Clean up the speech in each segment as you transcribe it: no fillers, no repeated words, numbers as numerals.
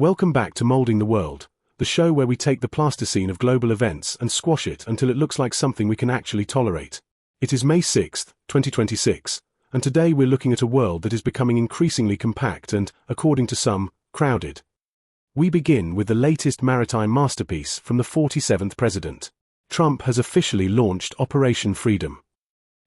Welcome back to Molding the World, the show where we take the plasticine of global events and squash it until it looks like something we can actually tolerate. It is May 6, 2026, and today we're looking at a world that is becoming increasingly compact and, according to some, crowded. We begin with the latest maritime masterpiece from the 47th president. Trump has officially launched Operation Freedom.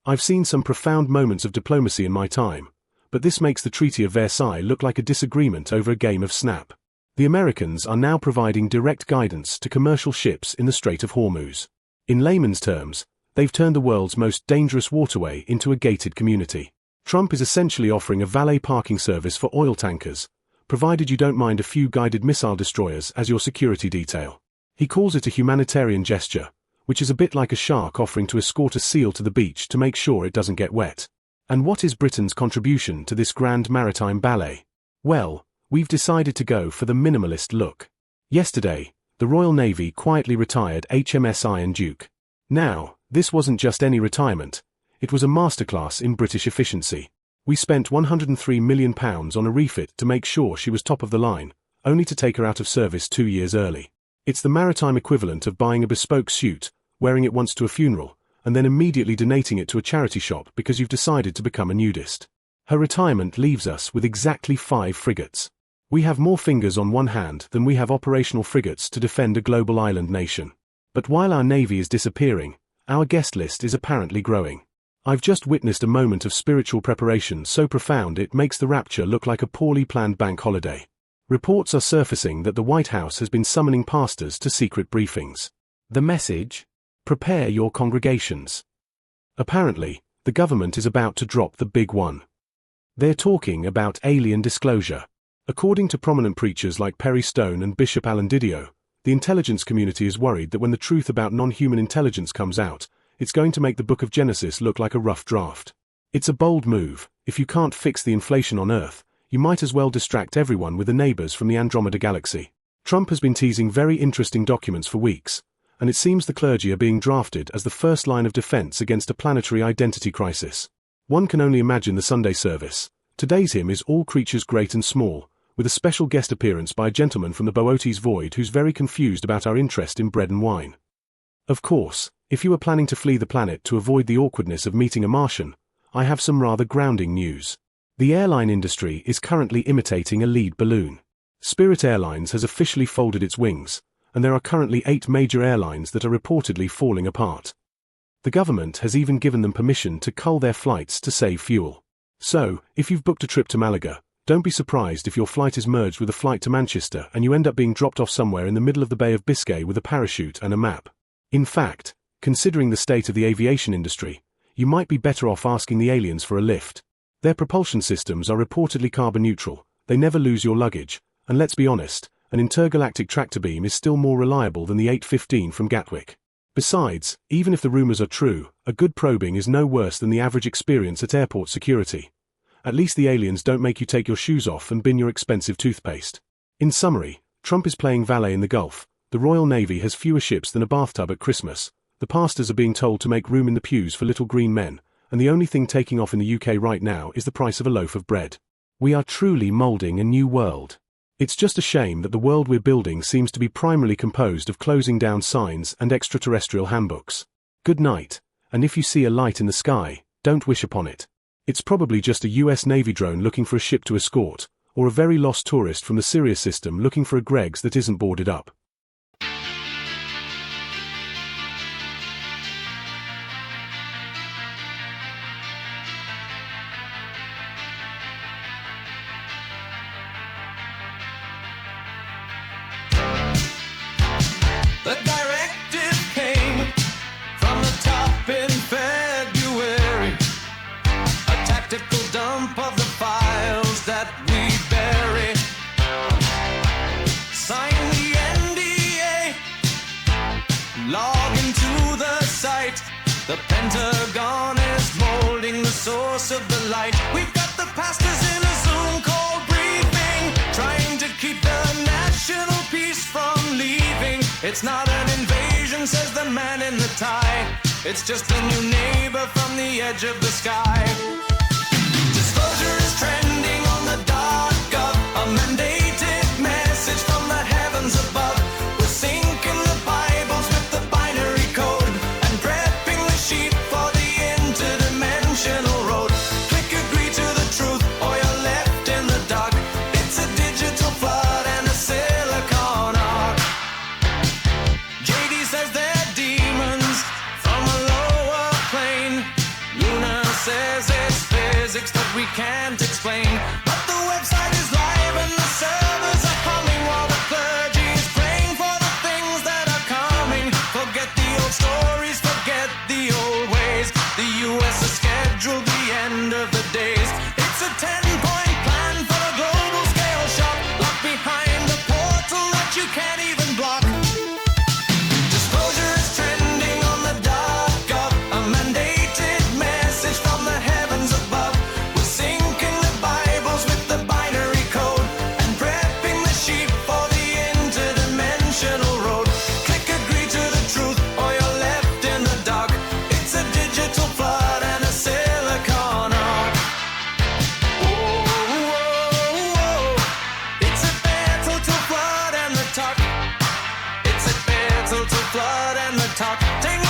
I've seen some profound moments of diplomacy in my time, but this makes the Treaty of Versailles look like a disagreement over a game of snap. The Americans are now providing direct guidance to commercial ships in the Strait of Hormuz. In layman's terms, they've turned the world's most dangerous waterway into a gated community. Trump is essentially offering a valet parking service for oil tankers, provided you don't mind a few guided missile destroyers as your security detail. He calls it a humanitarian gesture, which is a bit like a shark offering to escort a seal to the beach to make sure it doesn't get wet. And what is Britain's contribution to this grand maritime ballet? Well, we've decided to go for the minimalist look. Yesterday, the Royal Navy quietly retired HMS Iron Duke. Now, this wasn't just any retirement, it was a masterclass in British efficiency. We spent £103 million on a refit to make sure she was top of the line, only to take her out of service 2 years early. It's the maritime equivalent of buying a bespoke suit, wearing it once to a funeral, and then immediately donating it to a charity shop because you've decided to become a nudist. Her retirement leaves us with exactly 5 frigates. We have more fingers on one hand than we have operational frigates to defend a global island nation. But while our navy is disappearing, our guest list is apparently growing. I've just witnessed a moment of spiritual preparation so profound it makes the rapture look like a poorly planned bank holiday. Reports are surfacing that the White House has been summoning pastors to secret briefings. The message? Prepare your congregations. Apparently, the government is about to drop the big one. They're talking about alien disclosure. According to prominent preachers like Perry Stone and Bishop Alan Didio, the intelligence community is worried that when the truth about non-human intelligence comes out, it's going to make the book of Genesis look like a rough draft. It's a bold move. If you can't fix the inflation on Earth, you might as well distract everyone with the neighbors from the Andromeda Galaxy. Trump has been teasing very interesting documents for weeks, and it seems the clergy are being drafted as the first line of defense against a planetary identity crisis. One can only imagine the Sunday service. Today's hymn is All Creatures Great and Small, with a special guest appearance by a gentleman from the Boötes Void who's very confused about our interest in bread and wine. Of course, if you are planning to flee the planet to avoid the awkwardness of meeting a Martian, I have some rather grounding news. The airline industry is currently imitating a lead balloon. Spirit Airlines has officially folded its wings, and there are currently 8 major airlines that are reportedly falling apart. The government has even given them permission to cull their flights to save fuel. So, if you've booked a trip to Malaga, don't be surprised if your flight is merged with a flight to Manchester and you end up being dropped off somewhere in the middle of the Bay of Biscay with a parachute and a map. In fact, considering the state of the aviation industry, you might be better off asking the aliens for a lift. Their propulsion systems are reportedly carbon neutral, they never lose your luggage, and let's be honest, an intergalactic tractor beam is still more reliable than the 815 from Gatwick. Besides, even if the rumors are true, a good probing is no worse than the average experience at airport security. At least the aliens don't make you take your shoes off and bin your expensive toothpaste. In summary, Trump is playing valet in the Gulf, the Royal Navy has fewer ships than a bathtub at Christmas, the pastors are being told to make room in the pews for little green men, and the only thing taking off in the UK right now is the price of a loaf of bread. We are truly molding a new world. It's just a shame that the world we're building seems to be primarily composed of closing down signs and extraterrestrial handbooks. Good night, and if you see a light in the sky, don't wish upon it. It's probably just a US Navy drone looking for a ship to escort, or a very lost tourist from the Sirius system looking for a Greggs that isn't boarded up. The directive came from the top in February, a tactical dump of the files that we bury. Sign the NDA, log into the site. The Pentagon is molding the source of the light. We've got the pastors in a Zoom call briefing, trying to keep the national peace from leaving. It's not an invasion, says the man in the tie. It's just a new neighbor from the edge of the sky. Disclosure is trending on the dark of a mandated message from talk. Take